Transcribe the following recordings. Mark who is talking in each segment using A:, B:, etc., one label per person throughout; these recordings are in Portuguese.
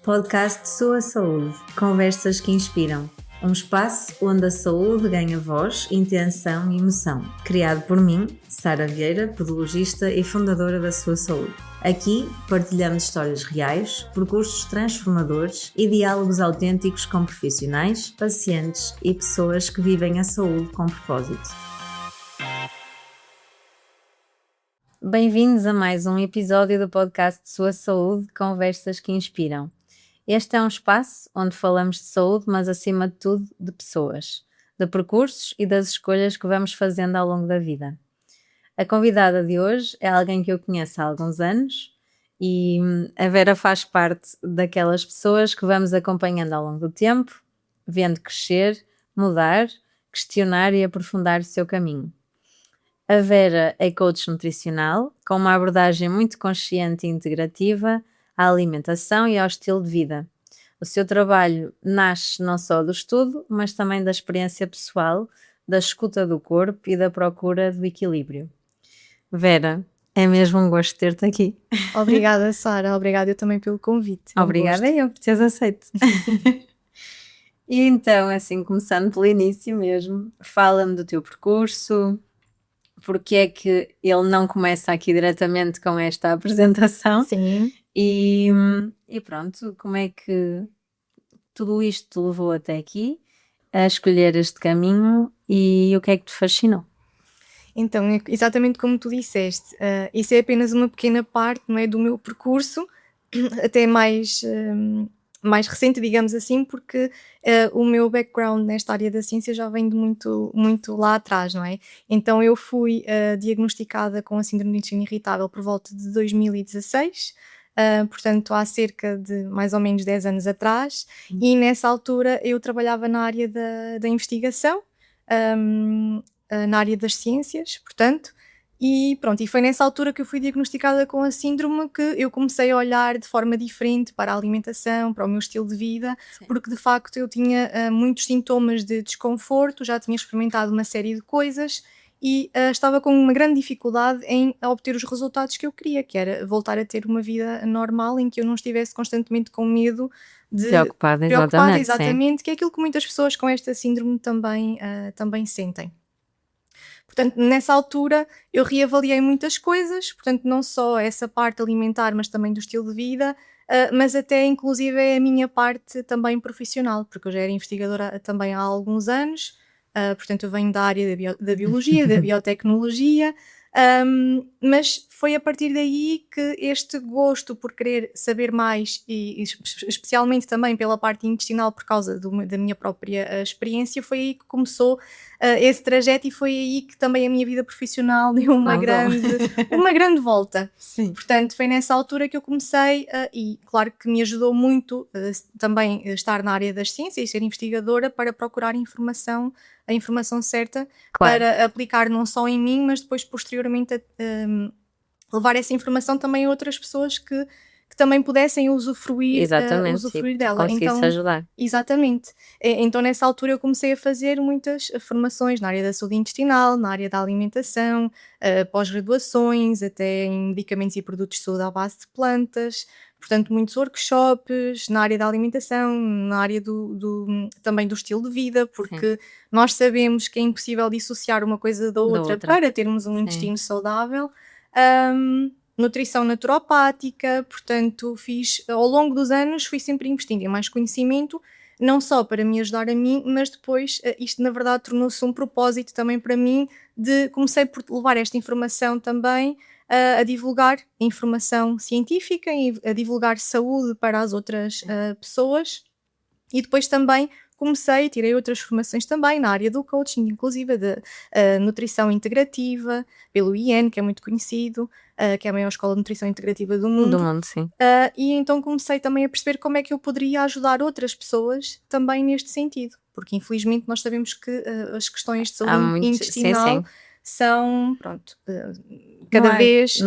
A: Podcast Sua Saúde. Conversas que inspiram. Um espaço onde a saúde ganha voz, intenção e emoção. Criado por mim, Sara Vieira, podologista e fundadora da Sua Saúde. Aqui partilhamos histórias reais, percursos transformadores e diálogos autênticos com profissionais, pacientes e pessoas que vivem a saúde com propósito. Bem-vindos a mais um episódio do podcast Sua Saúde, Conversas que Inspiram. Este é um espaço onde falamos de saúde, mas acima de tudo de pessoas, de percursos e das escolhas que vamos fazendo ao longo da vida. A convidada de hoje é alguém que eu conheço há alguns anos e a Vera faz parte daquelas pessoas que vamos acompanhando ao longo do tempo, vendo crescer, mudar, questionar e aprofundar o seu caminho. A Vera é coach nutricional, com uma abordagem muito consciente e integrativa à alimentação e ao estilo de vida. O seu trabalho nasce não só do estudo, mas também da experiência pessoal, da escuta do corpo e da procura do equilíbrio. Vera, é mesmo um gosto ter-te aqui.
B: Obrigada, Sara. Obrigada eu também pelo convite.
A: Obrigada eu por teres aceito. E então, assim, começando pelo início mesmo, fala-me do teu percurso, porque é que ele não começa aqui diretamente com esta apresentação.
B: Sim.
A: E pronto, como é que tudo isto te levou até aqui a escolher este caminho e o que é que te fascinou?
B: Então, exatamente como tu disseste, isso é apenas uma pequena parte, não é, do meu percurso, até mais recente, digamos assim, porque o meu background nesta área da ciência já vem de muito lá atrás, não é? Então eu fui diagnosticada com a síndrome de intestino irritável por volta de 2016, portanto há cerca de mais ou menos 10 anos atrás, e nessa altura eu trabalhava na área da investigação, na área das ciências, portanto, e pronto, e foi nessa altura que eu fui diagnosticada com a síndrome que eu comecei a olhar de forma diferente para a alimentação, para o meu estilo de vida. Sim. Porque de facto eu tinha muitos sintomas de desconforto, já tinha experimentado uma série de coisas e estava com uma grande dificuldade em obter os resultados que eu queria, que era voltar a ter uma vida normal em que eu não estivesse constantemente com medo de...
A: Preocupada,
B: exatamente, que é aquilo que muitas pessoas com esta síndrome também sentem. Portanto, nessa altura eu reavaliei muitas coisas, portanto não só essa parte alimentar, mas também do estilo de vida, mas até inclusive é a minha parte também profissional, porque eu já era investigadora também há alguns anos, portanto eu venho da área da biologia, da biotecnologia, mas foi a partir daí que este gosto por querer saber mais e especialmente também pela parte intestinal por causa da minha própria experiência, foi aí que começou esse trajeto e foi aí que também a minha vida profissional deu uma grande volta.
A: Sim.
B: Portanto, foi nessa altura que eu comecei e claro que me ajudou muito também estar na área das ciências e ser investigadora para procurar a informação certa, claro, para aplicar não só em mim, mas depois posteriormente levar essa informação também a outras pessoas que também pudessem usufruir dela.
A: Então, ajudar.
B: Exatamente. Então nessa altura eu comecei a fazer muitas formações na área da saúde intestinal, na área da alimentação, pós-graduações, até em medicamentos e produtos de saúde à base de plantas, portanto muitos workshops na área da alimentação, na área também do estilo de vida, porque nós sabemos que é impossível dissociar uma coisa da outra para termos um intestino saudável. Nutrição naturopática, portanto ao longo dos anos fui sempre investindo em mais conhecimento, não só para me ajudar a mim, mas depois isto na verdade tornou-se um propósito também para mim, comecei por levar esta informação também a divulgar informação científica e a divulgar saúde para as outras pessoas, e depois também tirei outras formações também na área do coaching, inclusive de nutrição integrativa, pelo IN, que é muito conhecido, que é a maior escola de nutrição integrativa do mundo.
A: Sim.
B: E então comecei também a perceber como é que eu poderia ajudar outras pessoas também neste sentido, porque infelizmente nós sabemos que as questões de saúde intestinal são, cada
A: vez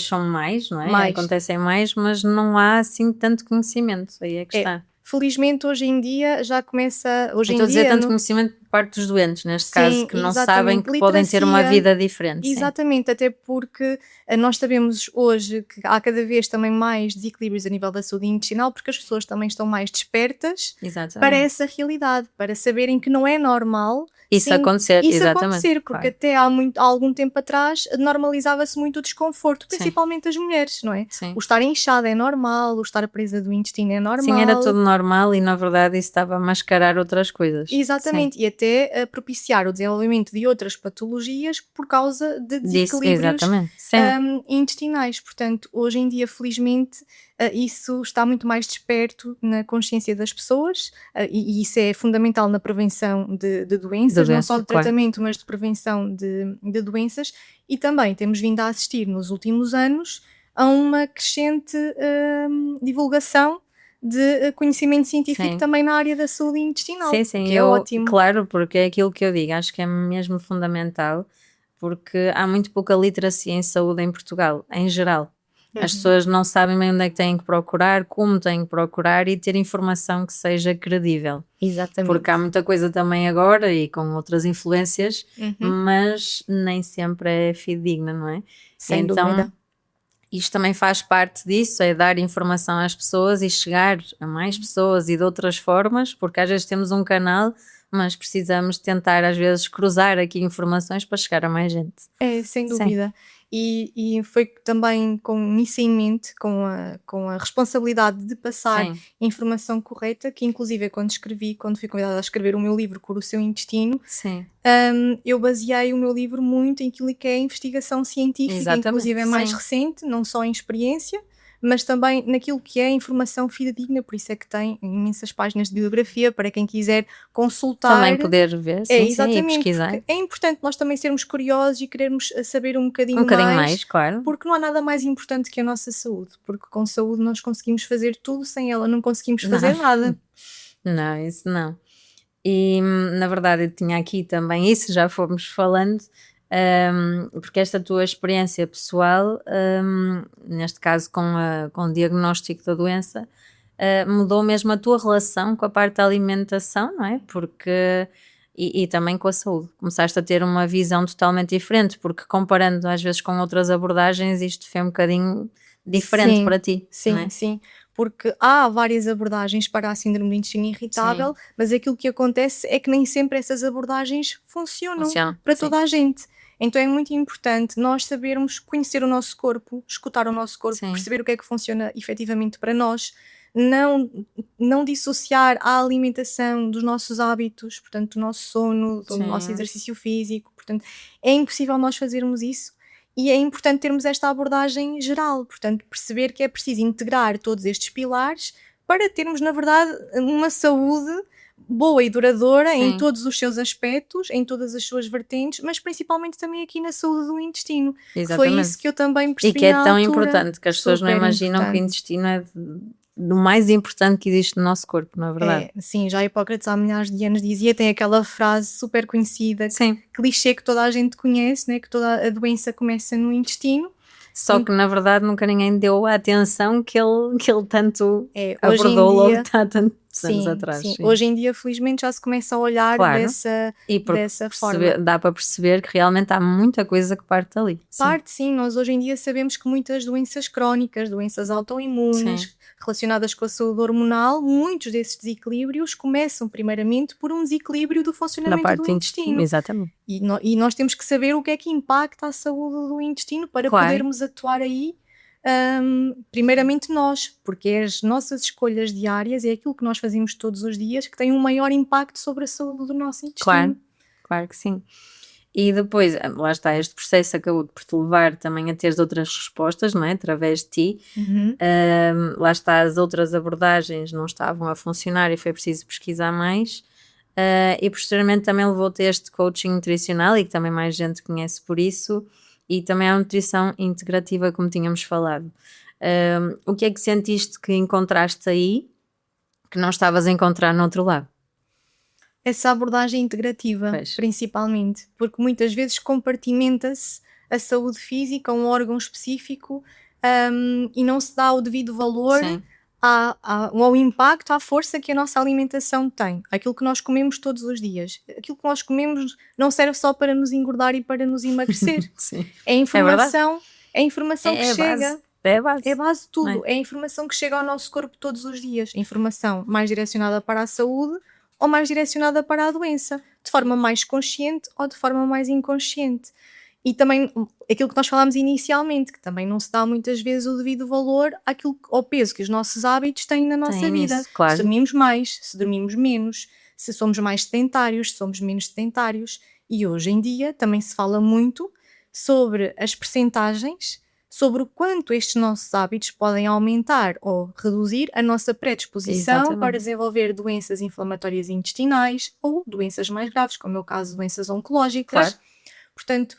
A: são mais, não é? Acontecem mais, mas não há assim tanto conhecimento, aí é que está.
B: Felizmente hoje em dia já começa...
A: Estou a dizer tanto conhecimento parte dos doentes, neste caso,
B: Sim,
A: que não sabem
B: exatamente.
A: que podem ter uma
B: Literacia.
A: vida diferente. Sim,
B: Exatamente, até porque nós sabemos hoje que há cada vez também mais desequilíbrios a nível da saúde intestinal, porque as pessoas também estão mais despertas para
A: exatamente.
B: essa realidade, para saberem que não é normal
A: Isso acontecer,
B: isso
A: exatamente.
B: acontecer, porque
A: Claro.
B: até há algum tempo atrás normalizava-se muito o desconforto,
A: Sim,
B: principalmente as mulheres, não é?
A: sim.
B: O estar inchada é normal, o estar presa do intestino é
A: Sim, era
B: normal.
A: tudo normal e na verdade isso estava a mascarar outras coisas. Sim,
B: Exatamente, e até propiciar o desenvolvimento de outras patologias por causa de
A: disso,
B: desequilíbrios
A: exatamente. Sim,
B: intestinais. Portanto, hoje em dia, felizmente, isso está muito mais desperto na consciência das pessoas, e isso é fundamental na prevenção de doenças, não só
A: doença,
B: de
A: claro.
B: tratamento, mas de prevenção de doenças. E também temos vindo a assistir nos últimos anos a uma crescente divulgação de conhecimento científico
A: Sim.
B: também na área da saúde intestinal,
A: Sim, sim,
B: que é ótimo.
A: claro, porque é aquilo que eu digo, acho que é mesmo fundamental, porque há muito pouca literacia em saúde em Portugal, em geral. As
B: Uhum.
A: pessoas não sabem bem onde é que têm que procurar, como têm que procurar e ter informação que seja credível.
B: Exatamente.
A: Porque há muita coisa também agora e com outras influências,
B: Uhum.
A: mas nem sempre é fidedigna, não é?
B: Sem
A: Então,
B: dúvida.
A: isto também faz parte disso, é dar informação às pessoas e chegar a mais pessoas e de outras formas, porque às vezes temos um canal, mas precisamos tentar às vezes cruzar aqui informações para chegar a mais gente.
B: É, sem
A: Sim,
B: dúvida. E foi também com isso em mente, com a responsabilidade de passar
A: sim,
B: informação correta, que inclusive quando fui convidada a escrever o meu livro Cura o Seu Intestino,
A: sim,
B: eu baseei o meu livro muito em aquilo que é a investigação científica,
A: exatamente,
B: inclusive é mais
A: sim.
B: recente, não só em experiência, mas também naquilo que é informação fidedigna, por isso é que tem imensas páginas de bibliografia para quem quiser consultar.
A: Também poder ver,
B: É,
A: sim, sim, e
B: exatamente,
A: pesquisar.
B: porque é importante nós também sermos curiosos e querermos saber um
A: Um
B: bocadinho
A: bocadinho mais, claro.
B: porque não há nada mais importante que a nossa saúde, porque com saúde nós conseguimos fazer tudo, sem ela não conseguimos fazer
A: Não,
B: nada.
A: não, isso não. E na verdade eu tinha aqui também isso, já fomos falando, porque esta tua experiência pessoal, neste caso com o diagnóstico da doença, mudou mesmo a tua relação com a parte da alimentação, não é? Porque, e também com a saúde. Começaste a ter uma visão totalmente diferente, porque comparando às vezes com outras abordagens, isto foi um bocadinho diferente
B: Sim,
A: para ti, não
B: sim,
A: é?
B: sim. Porque há várias abordagens para a síndrome do intestino irritável,
A: Sim,
B: mas aquilo que acontece é que nem sempre essas abordagens funcionam
A: funciona,
B: para
A: sim.
B: toda a gente. Então é muito importante nós sabermos conhecer o nosso corpo, escutar o nosso corpo,
A: Sim,
B: perceber o que é que funciona efetivamente para nós, não, não dissociar a alimentação dos nossos hábitos, portanto, do nosso sono, do nosso
A: sim,
B: exercício físico. Portanto, é impossível nós fazermos isso e é importante termos esta abordagem geral, portanto, perceber que é preciso integrar todos estes pilares para termos, na verdade, uma saúde boa e duradoura em
A: sim,
B: todos os seus aspectos, em todas as suas vertentes, mas principalmente também aqui na saúde do intestino, que foi isso
A: exatamente.
B: que eu também
A: E
B: percebi
A: que é
B: na
A: tão
B: altura.
A: importante, que as pessoas não
B: Super
A: imaginam que o
B: importante.
A: intestino é do mais importante que existe no nosso corpo, não é verdade?
B: É, sim, já Hipócrates há milhares de anos dizia, tem aquela frase super conhecida,
A: Sim,
B: clichê que toda a gente conhece, né, que toda a doença começa no intestino.
A: só que na verdade nunca ninguém deu a atenção que ele tanto
B: É, hoje em
A: abordou logo
B: dia,
A: há tantos anos
B: sim,
A: atrás,
B: sim,
A: sim.
B: hoje em dia felizmente já se começa a olhar
A: Claro, e porque
B: dessa forma.
A: dá para perceber que realmente há muita coisa que parte dali. Sim,
B: Parte sim, nós hoje em dia sabemos que muitas doenças crónicas, doenças
A: sim,
B: autoimunes, relacionadas com a saúde hormonal, muitos desses desequilíbrios começam primeiramente por um desequilíbrio do
A: na
B: funcionamento do
A: parte do intestino,
B: intestino.
A: exatamente.
B: E nós temos que saber o que é que impacta a saúde do intestino para
A: Claro,
B: podermos atuar aí, primeiramente nós, porque é as nossas escolhas diárias, é aquilo que nós fazemos todos os dias que tem um maior impacto sobre a saúde do nosso
A: claro,
B: intestino.
A: claro que sim. E depois, lá está, este processo acabou por te levar também a teres outras respostas, não é? Através de ti.
B: Uhum.
A: Lá está, as outras abordagens não estavam a funcionar e foi preciso pesquisar mais. E posteriormente também levou-te a este coaching nutricional e que também mais gente conhece por isso. E também a nutrição integrativa, como tínhamos falado. O que é que sentiste que encontraste aí que não estavas a encontrar no outro lado?
B: Essa abordagem integrativa,
A: Pois.
B: principalmente, porque muitas vezes compartimenta-se a saúde física a um órgão específico, e não se dá o devido valor
A: Sim,
B: ao impacto, à força que a nossa alimentação tem, aquilo que nós comemos todos os dias. Aquilo que nós comemos não serve só para nos engordar e para nos emagrecer.
A: Sim.
B: É a informação que
A: É a
B: chega.
A: base. É a base.
B: É a base de tudo.
A: Não é?
B: É a informação que chega ao nosso corpo todos os dias. Informação mais direcionada para a saúde ou mais direcionada para a doença, de forma mais consciente ou de forma mais inconsciente. E também aquilo que nós falámos inicialmente, que também não se dá muitas vezes o devido valor ao peso que os nossos hábitos têm na nossa
A: Tem
B: vida.
A: isso, claro.
B: Se dormimos mais, se dormimos menos, se somos mais sedentários, se somos menos sedentários. E hoje em dia também se fala muito sobre as percentagens, sobre o quanto estes nossos hábitos podem aumentar ou reduzir a nossa predisposição
A: Exatamente.
B: para desenvolver doenças inflamatórias intestinais ou doenças mais graves, como é o caso de doenças oncológicas.
A: Claro.
B: Portanto,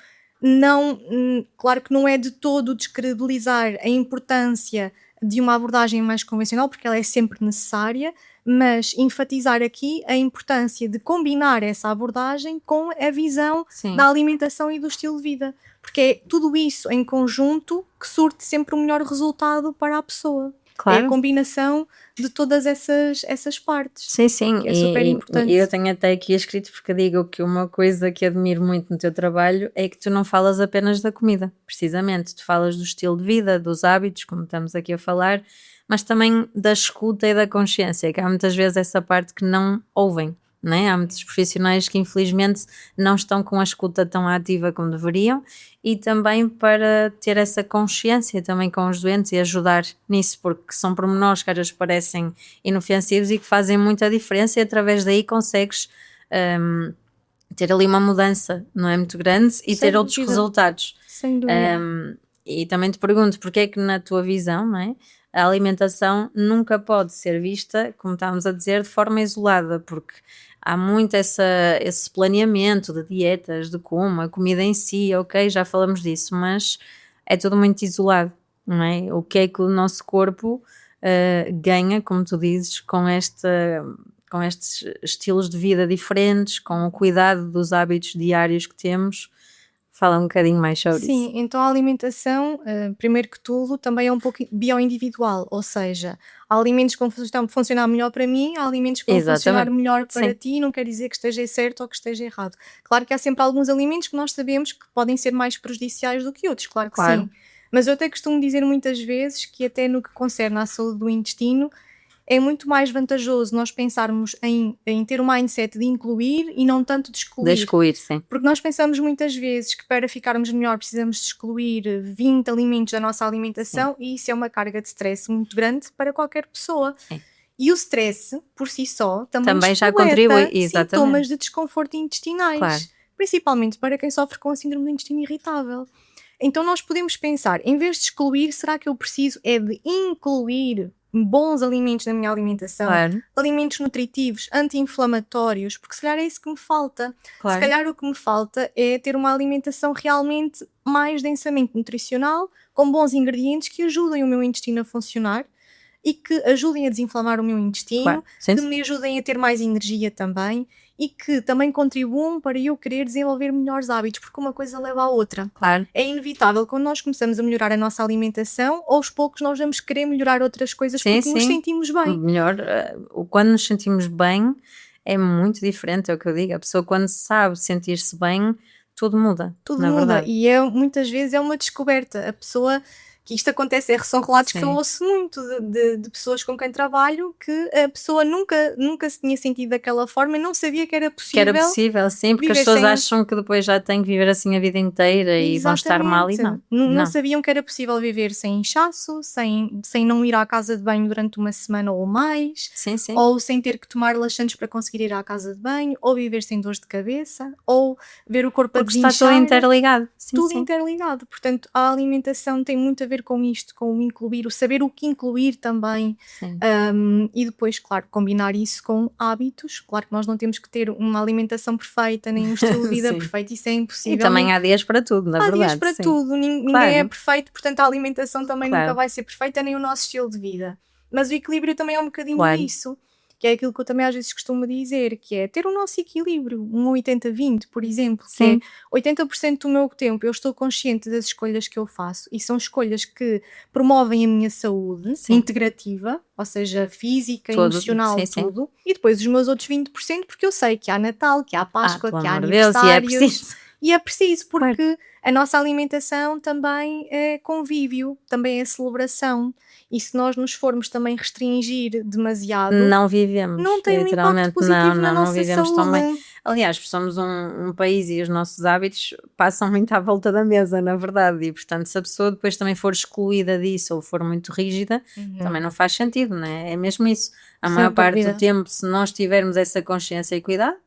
B: claro que não é de todo descredibilizar a importância de uma abordagem mais convencional, porque ela é sempre necessária, mas enfatizar aqui a importância de combinar essa abordagem com a visão
A: Sim.
B: da alimentação e do estilo de vida, porque é tudo isso em conjunto que surte sempre o melhor resultado para a pessoa. É a
A: Claro.
B: combinação de todas essas partes.
A: Sim.
B: Que é super importante.
A: E eu tenho até aqui escrito, porque digo que uma coisa que admiro muito no teu trabalho é que tu não falas apenas da comida, precisamente. Tu falas do estilo de vida, dos hábitos, como estamos aqui a falar, mas também da escuta e da consciência, que há muitas vezes essa parte que não ouvem, não é? Há muitos profissionais que infelizmente não estão com a escuta tão ativa como deveriam, e também para ter essa consciência também com os doentes e ajudar nisso, porque são pormenores que às vezes parecem inofensivos e que fazem muita diferença, e através daí consegues ter ali uma mudança, não é, muito grande, e
B: Sem
A: ter outros
B: dúvida.
A: resultados.
B: Sem dúvida.
A: E também te pergunto, porque é que na tua visão, não é, a alimentação nunca pode ser vista, como estávamos a dizer, de forma isolada, porque há muito esse planeamento de dietas, de como, a comida em si, ok, já falamos disso, mas é tudo muito isolado, não é? O que é que o nosso corpo ganha, como tu dizes, com estes estilos de vida diferentes, com o cuidado dos hábitos diários que temos? Fala um bocadinho mais sobre isso.
B: Sim, então a alimentação, primeiro que tudo, também é um pouco bioindividual, ou seja, há alimentos que vão funcionar melhor para mim, há alimentos que vão funcionar
A: Exatamente.
B: melhor para
A: Sim.
B: ti, não quer dizer que esteja certo ou que esteja errado. Claro que há sempre alguns alimentos que nós sabemos que podem ser mais prejudiciais do que outros, claro que
A: Claro.
B: sim. Mas eu até costumo dizer muitas vezes que até no que concerne à saúde do intestino, é muito mais vantajoso nós pensarmos em ter um mindset de incluir e não tanto de excluir.
A: De excluir, sim.
B: Porque nós pensamos muitas vezes que para ficarmos melhor precisamos de excluir 20 alimentos da nossa alimentação, e isso é uma carga de stress muito grande para qualquer pessoa.
A: É.
B: E o stress, por si só, também
A: Já
B: desperta
A: contribui, exatamente.
B: sintomas de desconforto intestinais.
A: Claro.
B: Principalmente para quem sofre com a síndrome do intestino irritável. Então nós podemos pensar, em vez de excluir, será que eu preciso é de incluir bons alimentos na minha alimentação?
A: Claro,
B: Alimentos nutritivos, anti-inflamatórios, porque se calhar é isso que me falta.
A: claro.
B: Se calhar o que me falta é ter uma alimentação realmente mais densamente nutricional, com bons ingredientes que ajudem o meu intestino a funcionar e que ajudem a desinflamar o meu intestino,
A: Claro. Sim,
B: que me ajudem a ter mais energia também e que também contribuam para eu querer desenvolver melhores hábitos, porque uma coisa leva à outra.
A: claro.
B: É inevitável, quando nós começamos a melhorar a nossa alimentação, aos poucos nós vamos querer melhorar outras coisas
A: Sim,
B: porque nos
A: sim.
B: sentimos bem.
A: Melhor, quando nos sentimos bem é muito diferente, é o que eu digo. A pessoa, quando sabe sentir-se bem, tudo muda.
B: Tudo
A: na
B: muda
A: verdade.
B: e muitas vezes é uma descoberta. A pessoa que isto acontece, são relatos que eu
A: Sim.
B: ouço muito de pessoas com quem trabalho, que a pessoa nunca se tinha sentido daquela forma e não sabia que era
A: Que
B: possível.
A: era possível, sim, porque as
B: viver
A: pessoas
B: sem-
A: acham que depois já têm que viver assim a vida inteira e vão estar mal, e
B: Exatamente.
A: não.
B: Não sabiam que era possível viver sem inchaço, sem não ir à casa de banho durante uma semana ou mais,
A: Sim, sim.
B: ou sem ter que tomar laxantes para conseguir ir à casa de banho, ou viver sem dores de cabeça, ou ver o corpo a
A: Porque está tudo
B: desinchar.
A: interligado. Sim,
B: Tudo
A: sim.
B: interligado. Portanto, a alimentação tem muito a ver com isto, com o incluir, o saber o que incluir também.
A: Sim.
B: E depois, claro, combinar isso com hábitos. Claro que nós não temos que ter uma alimentação perfeita, nem um estilo de vida
A: Sim.
B: perfeito, isso é impossível.
A: E também há dias para tudo, na
B: Há
A: verdade.
B: dias para
A: sim.
B: tudo, ninguém
A: Claro.
B: é perfeito, portanto a alimentação também
A: Claro.
B: nunca vai ser perfeita, nem o nosso estilo de vida. Mas o equilíbrio também é um bocadinho
A: Claro.
B: isso. que é aquilo que eu também às vezes costumo dizer, que é ter o nosso equilíbrio, um 80-20, por exemplo, que
A: Sim.
B: é 80% do meu tempo eu estou consciente das escolhas que eu faço e são escolhas que promovem a minha saúde
A: Sim.
B: integrativa, ou seja, física,
A: Tudo.
B: emocional,
A: Sim, sim.
B: tudo, e depois os meus outros 20% porque eu sei que há Natal, que há Páscoa,
A: Pelo
B: que há
A: amor de Deus, e é
B: aniversários,
A: preciso.
B: e é preciso,
A: Claro.
B: porque a nossa alimentação também é convívio, também é celebração. E se nós nos formos também restringir demasiado,
A: Não vivemos,
B: não tem um impacto
A: literalmente,
B: positivo na
A: não
B: nossa
A: vivemos tão bem.
B: saúde.
A: Aliás, somos um país e os nossos hábitos passam muito à volta da mesa, na verdade, e portanto, se a pessoa depois também for excluída disso ou for muito rígida, também não faz sentido, não é? É mesmo isso. A
B: Sem
A: maior parte do
B: dúvida.
A: tempo, se nós tivermos essa consciência e cuidado,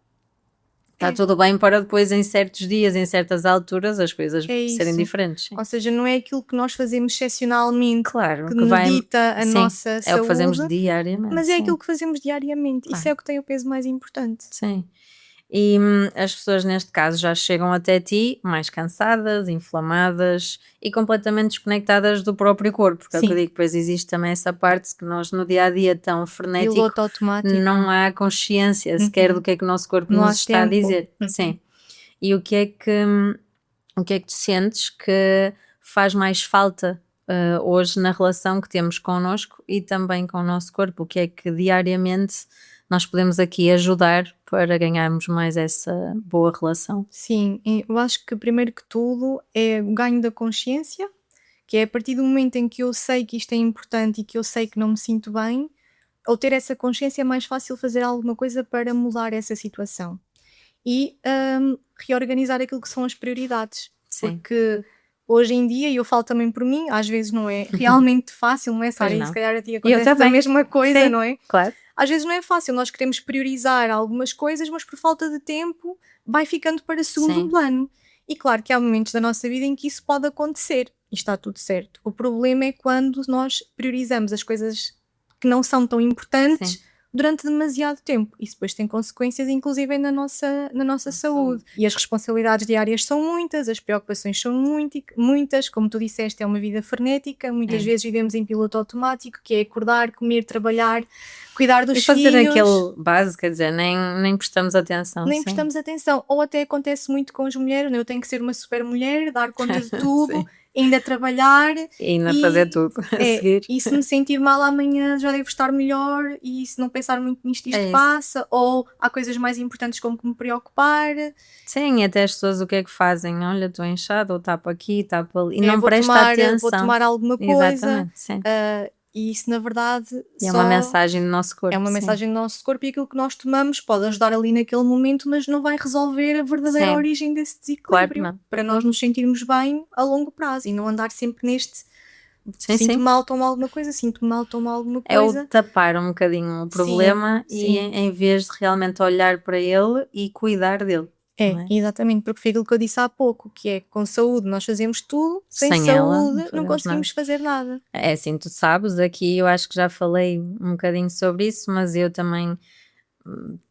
A: está
B: É.
A: tudo bem para depois, em certos dias, em certas alturas, as coisas
B: É
A: serem
B: isso.
A: diferentes. Sim.
B: Ou seja, não é aquilo que nós fazemos excepcionalmente
A: Claro,
B: que
A: que vai.
B: medita a
A: Sim,
B: nossa
A: é o que fazemos
B: saúde,
A: diariamente.
B: mas é
A: sim.
B: aquilo que fazemos diariamente. Isso
A: Claro.
B: é o que tem o peso mais importante.
A: Sim. E as pessoas neste caso já chegam até ti mais cansadas, inflamadas e completamente desconectadas do próprio corpo, porque é o que eu
B: Sim.
A: digo, depois existe também essa parte que nós no dia a dia tão frenético
B: Piloto automático.
A: não há consciência sequer do que é que o nosso corpo
B: Não há
A: nos está a
B: tempo.
A: dizer. Sim. E o que é que tu sentes que faz mais falta hoje na relação que temos connosco e também com o nosso corpo? O que é que diariamente nós podemos aqui ajudar para ganharmos mais essa boa relação?
B: Sim, eu acho que primeiro que tudo é o ganho da consciência, que é a partir do momento em que eu sei que isto é importante e que eu sei que não me sinto bem, ao ter essa consciência é mais fácil fazer alguma coisa para mudar essa situação. E reorganizar aquilo que são as prioridades.
A: Sim.
B: Porque hoje em dia, e eu falo também por mim, às vezes não é realmente fácil, não é, Sara?
A: Pois
B: E
A: não.
B: se calhar a ti
A: Eu
B: acontece a
A: também.
B: mesma coisa,
A: Sim.
B: não é?
A: Claro.
B: Às vezes não é fácil, nós queremos priorizar algumas coisas, mas por falta de tempo vai ficando para segundo
A: Sim.
B: plano. E claro que há momentos da nossa vida em que isso pode acontecer e está tudo certo. O problema é quando nós priorizamos as coisas que não são tão importantes
A: Sim.
B: durante demasiado tempo. Isso depois tem consequências, inclusive, na nossa saúde. E as responsabilidades diárias são muitas, as preocupações são muitas. Como tu disseste, é uma vida frenética. Muitas
A: É.
B: vezes vivemos em piloto automático, que é acordar, comer, trabalhar, cuidar dos
A: E fazer
B: filhos.
A: aquele base, quer dizer, nem prestamos atenção.
B: Nem
A: sim.
B: prestamos atenção. Ou até acontece muito com as mulheres, né? Eu tenho que ser uma super mulher, dar conta de tudo,
A: Sim.
B: ainda trabalhar.
A: E ainda fazer tudo a seguir.
B: E se me sentir mal amanhã já devo estar melhor, e se não pensar muito nisto, isto
A: É isso.
B: passa. Ou há coisas mais importantes como que me preocupar.
A: Sim, e até as pessoas o que é que fazem? Olha, estou inchada, ou tapo aqui, tapo ali. E não
B: Vou
A: presta
B: tomar,
A: atenção.
B: vou tomar alguma coisa.
A: Exatamente, sim.
B: E isso, na verdade,
A: E é uma mensagem do nosso corpo.
B: é uma
A: sim.
B: mensagem do nosso corpo, e aquilo que nós tomamos pode ajudar ali naquele momento, mas não vai resolver a verdadeira
A: Sim.
B: origem desse
A: Claro que
B: desequilíbrio.
A: não.
B: Para nós nos sentirmos bem a longo prazo e não andar sempre neste
A: Sim,
B: sinto
A: sim.
B: mal, tomo alguma coisa, sinto mal, tomo alguma
A: É o
B: coisa.
A: tapar um bocadinho o problema e
B: sim.
A: em vez de realmente olhar para ele e cuidar dele. não é?
B: Exatamente, porque foi aquilo que eu disse há pouco, que é com saúde nós fazemos tudo, sem
A: Sem ela, não
B: saúde não
A: fazemos
B: conseguimos fazer nada.
A: É assim, tu sabes, aqui eu acho que já falei um bocadinho sobre isso, mas eu também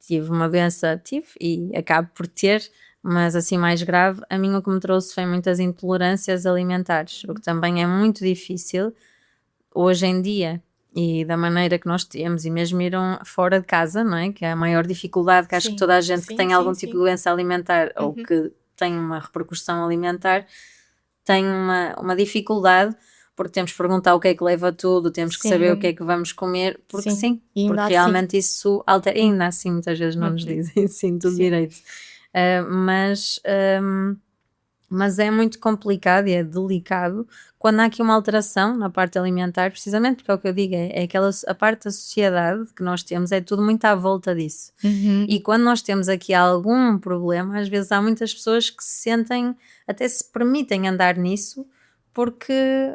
A: tive uma doença, e acabo por ter, mas assim mais grave. A mim o que me trouxe foi muitas intolerâncias alimentares, o que também é muito difícil hoje em dia e da maneira que nós temos, e mesmo ir fora de casa, não é? Que é a maior dificuldade que acho que
B: Sim,
A: toda a gente que
B: sim,
A: tem
B: sim,
A: algum
B: sim.
A: tipo de doença alimentar ou que tem uma repercussão alimentar tem uma dificuldade, porque temos que perguntar o que é que leva tudo, temos que saber o que é que vamos comer, porque sim,
B: E ainda
A: porque
B: assim.
A: realmente isso altera, e ainda assim muitas vezes não nos dizem sim, tudo
B: Sim.
A: direito. Mas é muito complicado e é delicado quando há aqui uma alteração na parte alimentar, precisamente porque é o que eu digo, é aquela, a parte da sociedade que nós temos, é tudo muito à volta disso. E quando nós temos aqui algum problema, às vezes há muitas pessoas que se sentem, até se permitem andar nisso, porque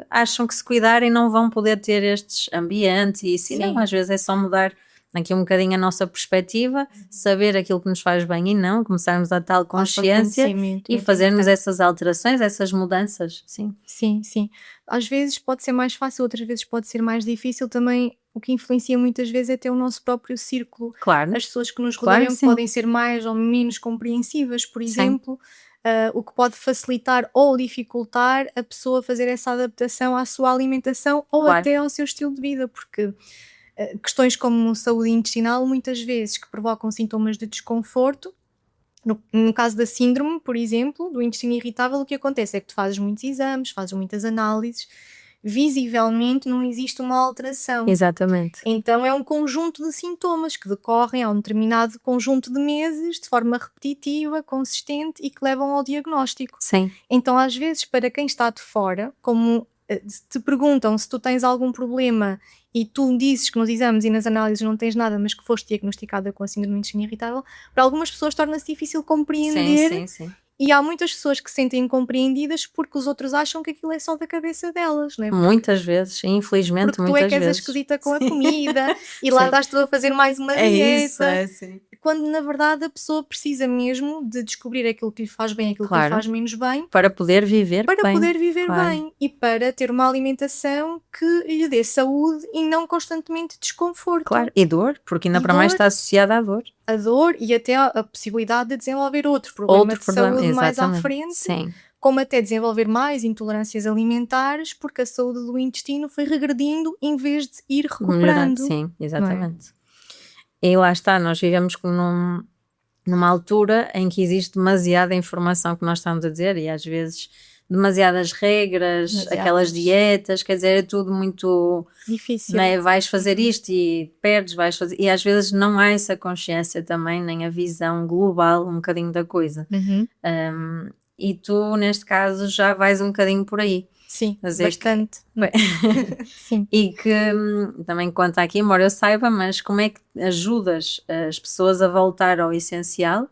A: acham que se cuidarem não vão poder ter estes ambientes e isso. E não, às vezes é só mudar aqui um bocadinho a nossa perspectiva, saber aquilo que nos faz bem e não, começarmos a tal consciência
B: Autoconhecimento,
A: e
B: muito
A: fazermos
B: importante.
A: essas alterações, essas mudanças, sim.
B: Sim. Às vezes pode ser mais fácil, outras vezes pode ser mais difícil também. O que influencia muitas vezes é ter o nosso próprio círculo.
A: Claro.
B: As pessoas que nos
A: Claro,
B: rodeiam
A: sim.
B: podem ser mais ou menos compreensivas, por
A: Sim.
B: exemplo, o que pode facilitar ou dificultar a pessoa fazer essa adaptação à sua alimentação ou
A: Claro.
B: até ao seu estilo de vida, porque questões como saúde intestinal, muitas vezes que provocam sintomas de desconforto. No caso da síndrome, por exemplo, do intestino irritável, o que acontece é que tu fazes muitos exames, fazes muitas análises, visivelmente não existe uma alteração.
A: Exatamente.
B: Então é um conjunto de sintomas que decorrem a um determinado conjunto de meses, de forma repetitiva, consistente e que levam ao diagnóstico.
A: Sim,
B: Então, às vezes, para quem está de fora, como se te perguntam se tu tens algum problema e tu dizes que nos exames e nas análises não tens nada, mas que foste diagnosticada com a síndrome do intestino irritável, para algumas pessoas torna-se difícil compreender.
A: sim.
B: E há muitas pessoas que se sentem incompreendidas porque os outros acham que aquilo é só da cabeça delas, não é?
A: Muitas vezes, infelizmente,
B: Porque tu é
A: muitas
B: que és a
A: vezes.
B: esquisita com a comida e lá
A: Sim.
B: estás tu a fazer mais uma
A: É isso,
B: dieta.
A: sim.
B: Quando na verdade a pessoa precisa mesmo de descobrir aquilo que lhe faz bem, aquilo que lhe
A: Claro.
B: faz menos bem,
A: Para poder viver
B: para
A: bem.
B: poder viver
A: claro.
B: bem e para ter uma alimentação que lhe dê saúde e não constantemente desconforto.
A: Claro, e dor, porque ainda
B: E
A: para mais
B: dor.
A: está associada à dor.
B: A dor e até a possibilidade de desenvolver outro problema de saúde mais à
A: exatamente.
B: frente,
A: Sim,
B: como até desenvolver mais intolerâncias alimentares, porque a saúde do intestino foi regredindo em vez de ir
A: melhorar,
B: recuperando.
A: sim, exatamente. E lá está, nós vivemos numa altura em que existe demasiada informação que nós estamos a dizer e às vezes demasiadas regras, aquelas dietas, quer dizer, é tudo muito
B: Difícil.
A: né? Vais fazer isto e perdes, vais fazer, e às vezes não há essa consciência também, nem a visão global um bocadinho da coisa. E tu neste caso já vais um bocadinho por aí.
B: Sim,
A: Fazer
B: bastante. Sim.
A: E que também conta aqui, embora eu saiba, mas como é que ajudas as pessoas a voltar ao essencial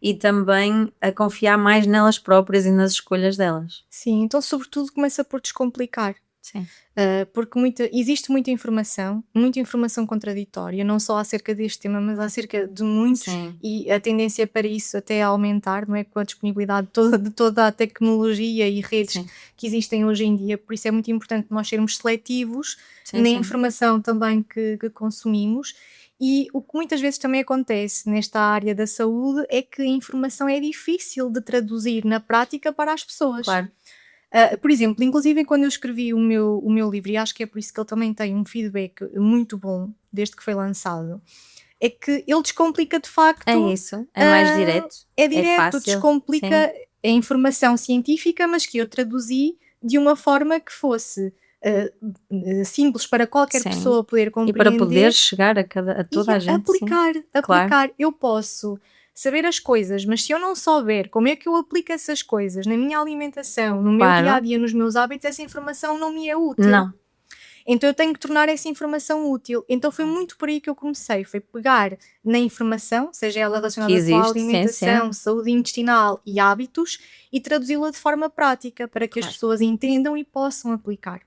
A: e também a confiar mais nelas próprias e nas escolhas delas?
B: Sim, então sobretudo começa por descomplicar.
A: Sim.
B: Porque existe muita informação contraditória, não só acerca deste tema, mas acerca de muitos,
A: Sim.
B: e a tendência para isso até é aumentar, não é? Com a disponibilidade de toda a tecnologia e redes
A: Sim.
B: que existem hoje em dia, por isso é muito importante nós sermos seletivos
A: Sim,
B: na
A: sim.
B: informação também que consumimos. E o que muitas vezes também acontece nesta área da saúde é que a informação é difícil de traduzir na prática para as pessoas.
A: Claro.
B: Por exemplo, inclusive quando eu escrevi o meu livro, e acho que é por isso que ele também tem um feedback muito bom desde que foi lançado, é que ele descomplica de facto.
A: É isso, é mais direto.
B: É direto,
A: fácil.
B: descomplica a informação científica, mas que eu traduzi de uma forma que fosse simples para qualquer
A: Sim.
B: pessoa poder
A: E
B: compreender.
A: para poder chegar a toda
B: e
A: a gente. sim.
B: aplicar. Eu posso saber as coisas, mas se eu não souber como é que eu aplico essas coisas na minha alimentação, no meu
A: Claro.
B: dia-a-dia, nos meus hábitos, essa informação não me é útil.
A: Não.
B: Então eu tenho que tornar essa informação útil. Então foi muito por aí que eu comecei, foi pegar na informação, seja ela relacionada
A: Que
B: com a
A: existe, sim,
B: alimentação,
A: sim.
B: saúde intestinal e hábitos, e traduzi-la de forma prática para que as
A: Claro.
B: pessoas entendam e possam aplicar.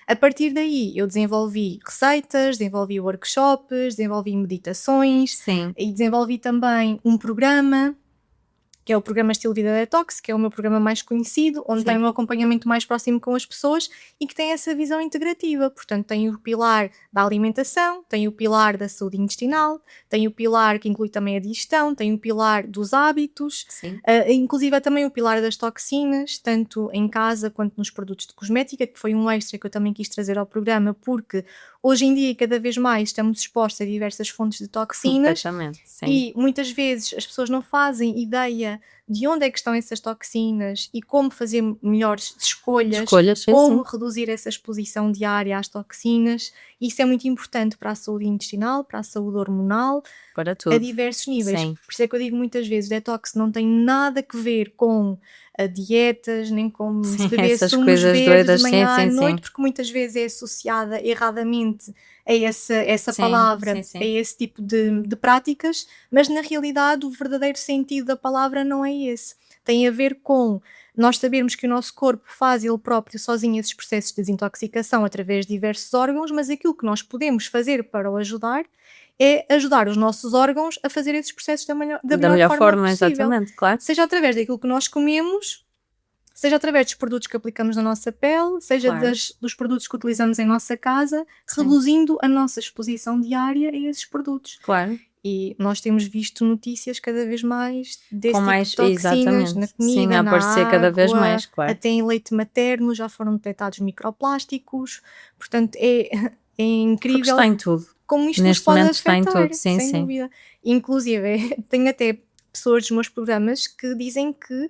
B: A partir daí eu desenvolvi receitas, desenvolvi workshops, desenvolvi meditações
A: Sim.
B: e desenvolvi também um programa, que é o programa Estilo Vida Detox, que é o meu programa mais conhecido, onde
A: Sim.
B: tem um acompanhamento mais próximo com as pessoas e que tem essa visão integrativa. Portanto, tem o pilar da alimentação, tem o pilar da saúde intestinal, tem o pilar que inclui também a digestão, tem o pilar dos hábitos,
A: Sim.
B: inclusive também o pilar das toxinas, tanto em casa quanto nos produtos de cosmética, que foi um extra que eu também quis trazer ao programa, porque hoje em dia cada vez mais estamos expostos a diversas fontes de toxinas.
A: Completamente, sim.
B: E muitas vezes as pessoas não fazem ideia de onde é que estão essas toxinas e como fazer melhores escolhas,
A: sim,
B: como
A: sim.
B: reduzir essa exposição diária às toxinas. Isso é muito importante para a saúde intestinal, para a saúde hormonal,
A: Para tudo.
B: a diversos níveis.
A: Sim.
B: Por isso é que eu digo muitas vezes, detox não tem nada a ver com dietas, nem com
A: Sim,
B: se beber
A: essas
B: sumos
A: coisas
B: verdes
A: doidas,
B: de manhã
A: sim,
B: à
A: sim,
B: noite,
A: sim.
B: porque muitas vezes é associada erradamente a essa
A: Sim,
B: palavra,
A: sim, sim.
B: a esse tipo de práticas, mas na realidade o verdadeiro sentido da palavra não é esse. Tem a ver com nós sabermos que o nosso corpo faz ele próprio sozinho esses processos de desintoxicação através de diversos órgãos, mas aquilo que nós podemos fazer para o ajudar é ajudar os nossos órgãos a fazer esses processos da melhor forma possível.
A: Exatamente, claro.
B: Seja através daquilo que nós comemos, seja através dos produtos que aplicamos na nossa pele, seja
A: Claro.
B: dos produtos que utilizamos em nossa casa,
A: Sim.
B: reduzindo a nossa exposição diária a esses produtos.
A: Claro.
B: E nós temos visto notícias cada vez mais desse
A: Com
B: tipo
A: mais,
B: de toxinas
A: exatamente.
B: na
A: Sim,
B: comida,
A: a
B: na
A: aparecer cada vez
B: água,
A: mais, claro.
B: até em leite materno já foram detectados microplásticos. Portanto, é
A: Porque
B: incrível
A: está em tudo.
B: como isto nos
A: Neste
B: pode
A: momento está em
B: afetar,
A: tudo, sim,
B: sem
A: sim.
B: dúvida. Inclusive, tenho até pessoas dos meus programas que dizem que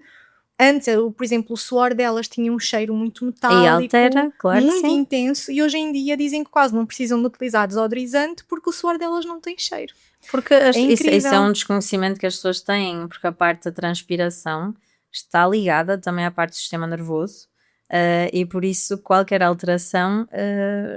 B: antes, por exemplo, o suor delas tinha um cheiro muito
A: E
B: metálico,
A: altera, claro que
B: muito
A: sim.
B: intenso, e hoje em dia dizem que quase não precisam de utilizar desodorizante porque o suor delas não tem cheiro.
A: Porque
B: É
A: isso é
B: incrível.
A: um desconhecimento que as pessoas têm, porque a parte da transpiração está ligada também à parte do sistema nervoso, e por isso qualquer alteração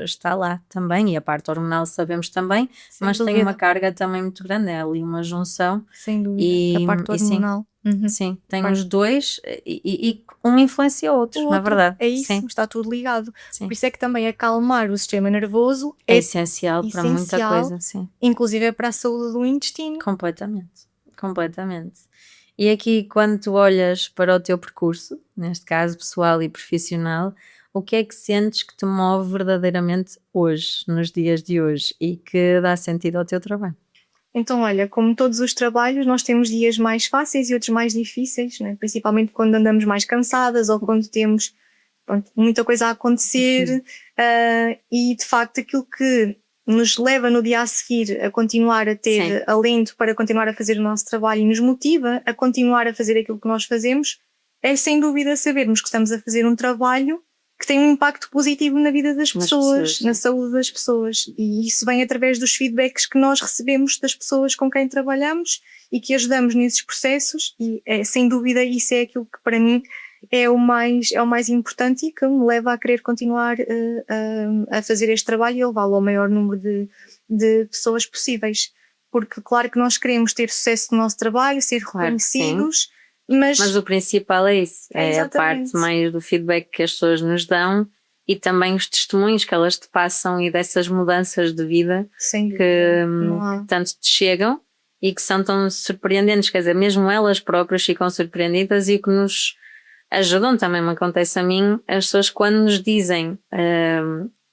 A: está lá também, e a parte hormonal sabemos também,
B: Sem
A: mas tem uma
B: dúvida,
A: carga também muito grande, é ali uma junção,
B: sem dúvida. A
A: e,
B: parte
A: e sim,
B: hormonal. Uhum.
A: sim, tem
B: Parte-
A: os dois, e um influencia o outro,
B: O
A: na
B: outro,
A: verdade,
B: é isso,
A: sim,
B: está tudo ligado.
A: sim.
B: Por isso é que também acalmar o sistema nervoso
A: É
B: é
A: essencial para muita
B: essencial,
A: coisa, sim.
B: inclusive é para a saúde do intestino.
A: Completamente, completamente. E aqui, quando tu olhas para o teu percurso, neste caso pessoal e profissional, o que é que sentes que te move verdadeiramente hoje, nos dias de hoje, e que dá sentido ao teu trabalho?
B: Então, olha, como todos os trabalhos, nós temos dias mais fáceis e outros mais difíceis, né? Principalmente quando andamos mais cansadas ou quando temos, pronto, muita coisa a acontecer. E de facto, aquilo que nos leva no dia a seguir a continuar a ter
A: Sim.
B: alento para continuar a fazer o nosso trabalho e nos motiva a continuar a fazer aquilo que nós fazemos é sem dúvida sabermos que estamos a fazer um trabalho que tem um impacto positivo na vida das
A: Nas
B: pessoas,
A: pessoas,
B: na
A: sim.
B: saúde das pessoas. E isso vem através dos feedbacks que nós recebemos das pessoas com quem trabalhamos e que ajudamos nesses processos. E sem dúvida isso é aquilo que para mim é o mais importante e que me leva a querer continuar a fazer este trabalho e levá-lo ao maior número de pessoas possíveis. Porque claro que nós queremos ter sucesso no nosso trabalho, ser
A: Claro que sim.
B: reconhecidos, mas
A: Mas o principal é isso,
B: É
A: é a parte
B: exatamente.
A: mais do feedback que as pessoas nos dão e também os testemunhos que elas te passam e dessas mudanças de vida
B: sem
A: que,
B: dúvida, não há.
A: que tanto te chegam e que são tão surpreendentes, quer dizer, mesmo elas próprias ficam surpreendidas e que nos ajudam, também me acontece a mim, as pessoas quando nos dizem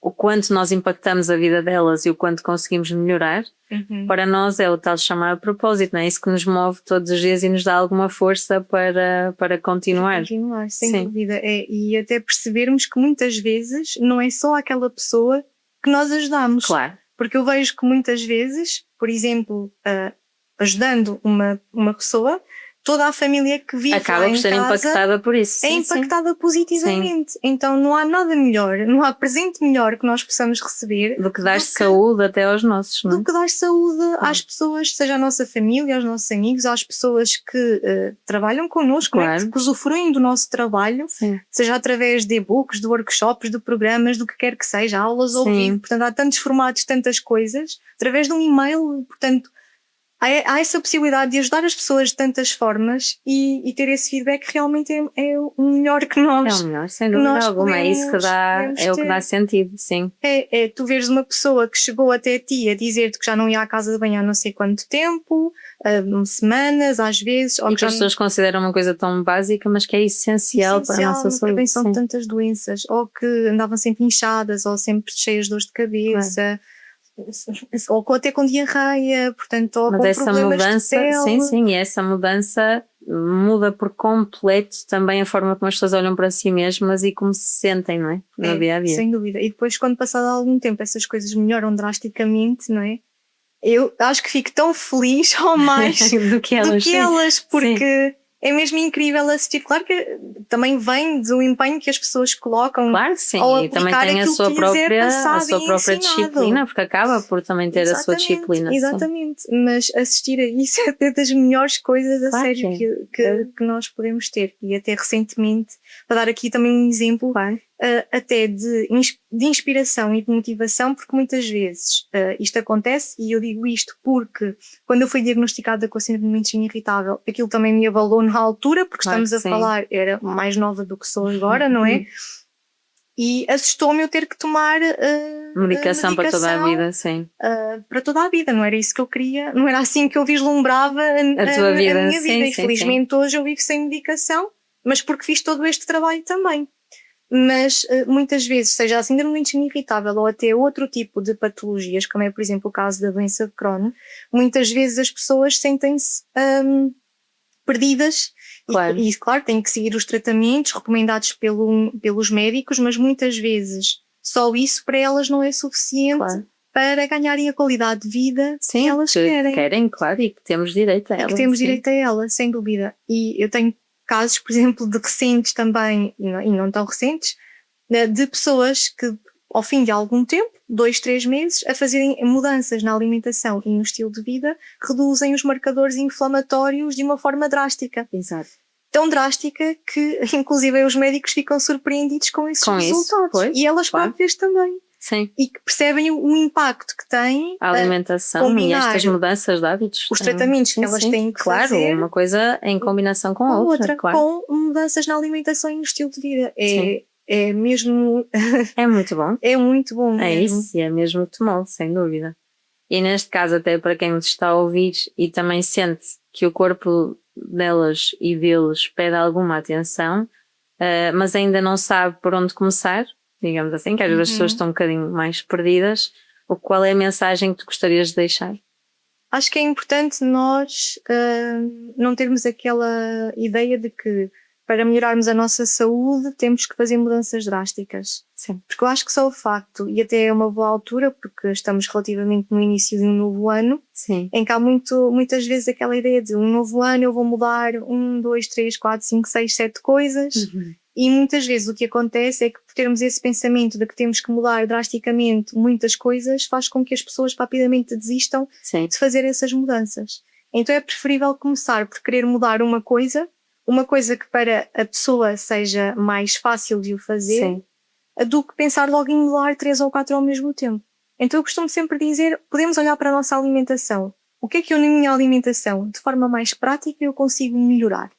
A: o quanto nós impactamos a vida delas e o quanto conseguimos melhorar,
B: Uhum.
A: para nós é o tal chamado propósito, não é? Isso que nos move todos os dias e nos dá alguma força para continuar.
B: Continuar, sem
A: Sim.
B: dúvida. E até percebermos que muitas vezes não é só aquela pessoa que nós ajudamos.
A: Claro,
B: Porque eu vejo que muitas vezes, por exemplo, ajudando uma pessoa, toda a família que vive
A: acaba
B: lá
A: por
B: em
A: ser
B: casa
A: impactada por isso.
B: é
A: Sim, sim.
B: impactada positivamente. Então não há nada melhor, não há presente melhor que nós possamos receber
A: Do que dar saúde até aos nossos, não é?
B: do que dar saúde às pessoas, seja a nossa família, aos nossos amigos, às pessoas que trabalham connosco, não é?
A: Claro.
B: Que usufruem do nosso trabalho,
A: Sim.
B: seja através de e-books, de workshops, de programas, do que quer que seja, aulas ao
A: Sim.
B: vivo. Portanto, há tantos formatos, tantas coisas, através de um e-mail, portanto, há essa possibilidade de ajudar as pessoas de tantas formas e ter esse feedback realmente é o melhor que
A: É
B: nós
A: o melhor, sem dúvida
B: nós
A: alguma. É isso que dá,
B: podemos
A: é o que
B: ter.
A: dá sentido, sim.
B: É tu veres uma pessoa que chegou até ti a dizer-te que já não ia à casa de banho há não sei quanto tempo, semanas às vezes, ou
A: E
B: que
A: que as
B: já
A: pessoas consideram uma coisa tão básica, mas que é essencial para a nossa
B: na
A: saúde.
B: prevenção de
A: Sim.
B: tantas doenças, ou que andavam sempre inchadas, ou sempre cheias de dores de cabeça, ou até com diarreia, portanto, ou
A: Mas
B: com
A: essa
B: problemas de
A: mudança,
B: pele.
A: sim, e essa mudança muda por completo também a forma como as pessoas olham para si mesmas e como se sentem, não é? No dia a dia.
B: Sem dúvida. E depois, quando passado algum tempo essas coisas melhoram drasticamente, não é? Eu acho que fico tão feliz ou mais
A: do que elas,
B: do que
A: sim.
B: elas,
A: Sim.
B: porque é mesmo incrível assistir. Claro que também vem do empenho que as pessoas colocam
A: Claro que sim,
B: ao
A: e também
B: aplicar
A: tem a
B: aquilo
A: sua
B: que lhes é
A: própria,
B: passado e ensinado.
A: disciplina, porque acaba por também ter a sua disciplina. Sim.
B: Exatamente, mas assistir a isso é das melhores coisas a
A: Claro
B: sério
A: que é.
B: que nós podemos ter. E até recentemente, para dar aqui também um exemplo,
A: Claro.
B: até de inspiração e de motivação, porque muitas vezes isto acontece, e eu digo isto porque quando eu fui diagnosticada com a síndrome do intestino irritável, aquilo também me abalou na altura, porque
A: Claro
B: estamos
A: que
B: a
A: sim.
B: falar, era mais nova do que sou agora, não é? E assustou-me eu ter que tomar
A: Medicação para toda a vida, sim.
B: para toda a vida, não era isso que eu queria, não era assim que eu vislumbrava
A: A tua vida,
B: a minha
A: sim,
B: vida.
A: sim,
B: Infelizmente hoje eu vivo sem medicação, mas porque fiz todo este trabalho também. Mas muitas vezes, seja a síndrome do intestino irritável ou até outro tipo de patologias, como é por exemplo o caso da doença de Crohn, muitas vezes as pessoas sentem-se perdidas.
A: Claro.
B: E claro, têm que seguir os tratamentos recomendados pelos médicos, mas muitas vezes só isso para elas não é suficiente
A: Claro.
B: para ganharem a qualidade de vida que elas querem.
A: Querem, claro, e que temos direito a ela.
B: Que temos direito a ela, sem dúvida. E eu tenho casos, por exemplo, de recentes também, e não tão recentes, de pessoas que, ao fim de algum tempo, 2, 3 meses, a fazerem mudanças na alimentação e no estilo de vida, reduzem os marcadores inflamatórios de uma forma drástica.
A: Exato.
B: Tão drástica que, inclusive, os médicos ficam surpreendidos com esses resultados. E elas próprias também.
A: Sim.
B: E que percebem o impacto que tem
A: a alimentação e estas mudanças de hábitos.
B: Os tratamentos que elas têm que fazer.
A: Claro, uma coisa em combinação com a outra. Claro.
B: Com mudanças na alimentação e no estilo de vida. É mesmo...
A: É muito bom.
B: É muito bom.
A: É mesmo. Isso, e é mesmo muito bom, sem dúvida. E neste caso, até para quem nos está a ouvir e também sente que o corpo delas e deles pede alguma atenção, mas ainda não sabe por onde começar, digamos assim, que às vezes as pessoas estão um bocadinho mais perdidas, qual é a mensagem que tu gostarias de deixar?
B: Acho que é importante nós não termos aquela ideia de que para melhorarmos a nossa saúde temos que fazer mudanças drásticas.
A: Sim.
B: Porque eu acho que só o facto, e até é uma boa altura, porque estamos relativamente no início de um novo ano,
A: sim,
B: em que há muitas vezes aquela ideia de um novo ano eu vou mudar 1, 2, 3, 4, 5, 6, 7 coisas. E muitas vezes o que acontece é que por termos esse pensamento de que temos que mudar drasticamente muitas coisas, faz com que as pessoas rapidamente desistam de fazer essas mudanças. Então é preferível começar por querer mudar uma coisa que para a pessoa seja mais fácil de o fazer, do que pensar logo em mudar 3 ou 4 ao mesmo tempo. Então eu costumo sempre dizer, podemos olhar para a nossa alimentação. O que é que eu na minha alimentação, de forma mais prática, eu consigo melhorar?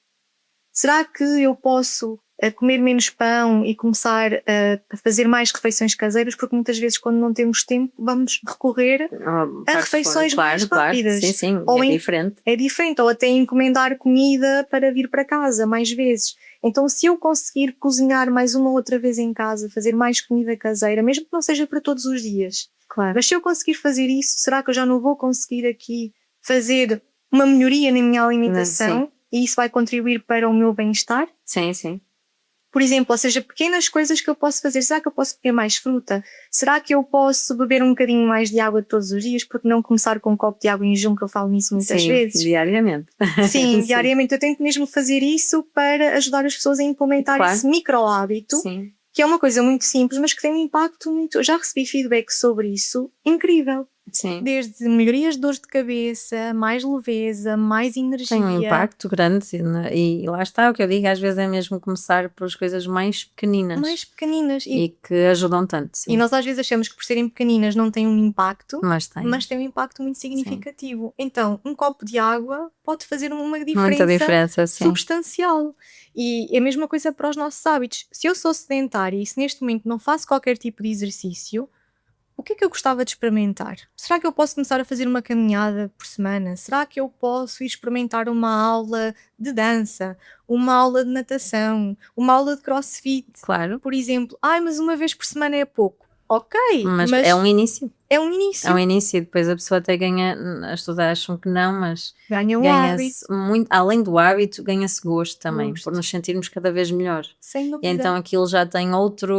B: Será que eu posso comer menos pão e começar a fazer mais refeições caseiras? Porque muitas vezes quando não temos tempo vamos recorrer a refeições mais rápidas.
A: Claro. Sim,
B: ou
A: diferente.
B: É diferente, ou até encomendar comida para vir para casa mais vezes. Então se eu conseguir cozinhar mais uma ou outra vez em casa, fazer mais comida caseira, mesmo que não seja para todos os dias, mas se eu conseguir fazer isso, será que eu já não vou conseguir aqui fazer uma melhoria na minha alimentação? E isso vai contribuir para o meu bem-estar?
A: Sim.
B: Por exemplo, ou seja, pequenas coisas que eu posso fazer. Será que eu posso comer mais fruta? Será que eu posso beber um bocadinho mais de água todos os dias? Porque não começar com um copo de água em jejum, que eu falo nisso muitas vezes.
A: Diariamente.
B: Sim, diariamente. Eu tento mesmo fazer isso para ajudar as pessoas a implementar esse micro-hábito, que é uma coisa muito simples, mas que tem um impacto muito... Eu já recebi feedback sobre isso incrível.
A: Sim.
B: Desde melhorias de dores de cabeça, mais leveza, mais energia.
A: Tem um impacto grande e lá está o que eu digo, às vezes é mesmo começar pelas coisas mais pequeninas. E que ajudam tanto. Sim.
B: E nós às vezes achamos que por serem pequeninas não têm um impacto,
A: mas tem
B: um impacto muito significativo. Sim. Então, um copo de água pode fazer uma diferença,
A: muita diferença,
B: substancial. E é a mesma coisa para os nossos hábitos. Se eu sou sedentária e se neste momento não faço qualquer tipo de exercício, o que é que eu gostava de experimentar? Será que eu posso começar a fazer uma caminhada por semana? Será que eu posso ir experimentar uma aula de dança? Uma aula de natação? Uma aula de crossfit?
A: Claro.
B: Por exemplo. Mas uma vez por semana é pouco. Ok.
A: Mas é um início.
B: É um início.
A: E depois a pessoa até ganha, as pessoas acham que não, mas
B: ganha-se
A: muito, além do hábito, ganha-se gosto também, por nos sentirmos cada vez melhor.
B: Sem dúvida.
A: E então aquilo já tem outra,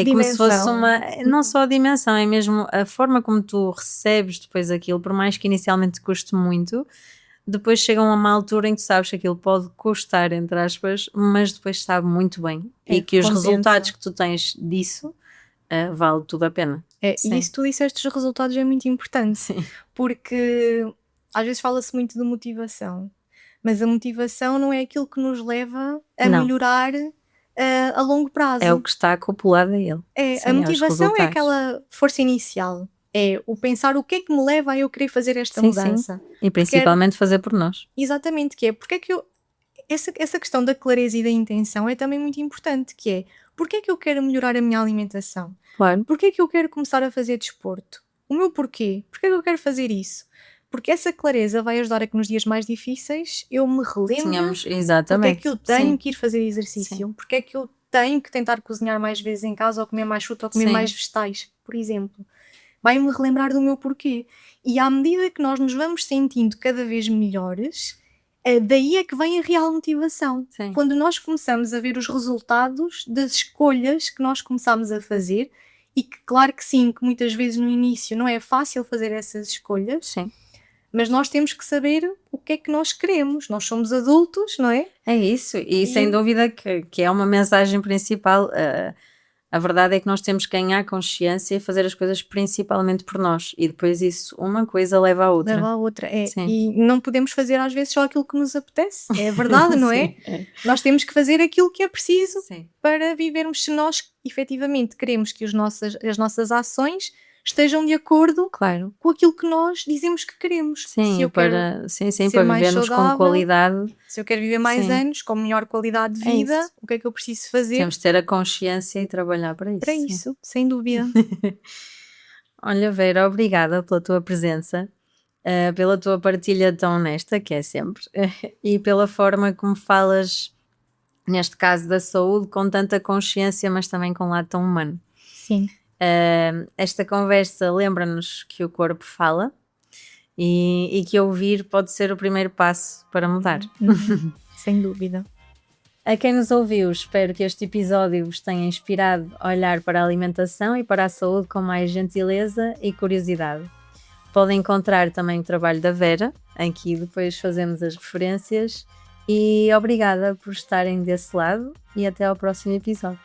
B: dimensão.
A: Como se fosse não só a dimensão, é mesmo a forma como tu recebes depois aquilo, por mais que inicialmente custe muito, depois chega a uma altura em que tu sabes que aquilo pode custar, entre aspas, mas depois sabe muito bem, e que os resultados que tu tens disso vale tudo a pena.
B: E isso tu disseste, os resultados é muito importante, porque às vezes fala-se muito de motivação, mas a motivação não é aquilo que nos leva a melhorar a longo prazo.
A: É o que está acoplado a ele.
B: A motivação é aquela força inicial. É o pensar o que é que me leva a eu querer fazer esta mudança.
A: Sim. E principalmente fazer por nós.
B: Exatamente, porque é que eu... Essa questão da clareza e da intenção é também muito importante, que é, porque é que eu quero melhorar a minha alimentação?
A: Claro.
B: Porque é que eu quero começar a fazer desporto? O meu porquê? Porque é que eu quero fazer isso? Porque essa clareza vai ajudar a que nos dias mais difíceis eu me relembre porque é que eu tenho que ir fazer exercício, porque é que eu tenho que tentar cozinhar mais vezes em casa, ou comer mais fruta, ou comer mais vegetais, por exemplo. Vai-me relembrar do meu porquê. E à medida que nós nos vamos sentindo cada vez melhores, daí é que vem a real motivação. Quando nós começamos a ver os resultados das escolhas que nós começamos a fazer e que claro que sim, que muitas vezes no início não é fácil fazer essas escolhas,
A: Sim.
B: mas nós temos que saber o que é que nós queremos. Nós somos adultos, não é?
A: É isso, e sem
B: E
A: dúvida que é uma mensagem principal. A verdade é que nós temos que ganhar consciência e fazer as coisas principalmente por nós, e depois isso, uma coisa leva à outra.
B: leva à outra,
A: Sim.
B: e não podemos fazer às vezes só aquilo que nos apetece, é a verdade, não é?
A: Sim,
B: Nós temos que fazer aquilo que é preciso
A: sim.
B: para vivermos, se nós efetivamente queremos que as nossas ações estejam de acordo
A: Claro.
B: com aquilo que nós dizemos que queremos. Se
A: Sim,
B: eu quero
A: sim,
B: ser
A: para
B: mais
A: vivermos com
B: saudável,
A: qualidade,
B: se eu quero viver mais
A: sim,
B: anos, com melhor qualidade de
A: é
B: vida,
A: isso.
B: o que é que eu preciso fazer
A: Temos de ter a consciência e trabalhar para
B: para
A: isso, sim.
B: isso? Sem dúvida.
A: Olha, Vera, obrigada pela tua presença, pela tua partilha tão honesta, que é sempre, e pela forma como falas, neste caso da saúde, com tanta consciência, mas também com um lado tão humano.
B: Sim.
A: Esta conversa lembra-nos que o corpo fala e que ouvir pode ser o primeiro passo para mudar.
B: Sem dúvida.
A: A quem nos ouviu, espero que este episódio vos tenha inspirado a olhar para a alimentação e para a saúde com mais gentileza e curiosidade. Podem encontrar também o trabalho da Vera, em que depois fazemos as referências, e obrigada por estarem desse lado e até ao próximo episódio.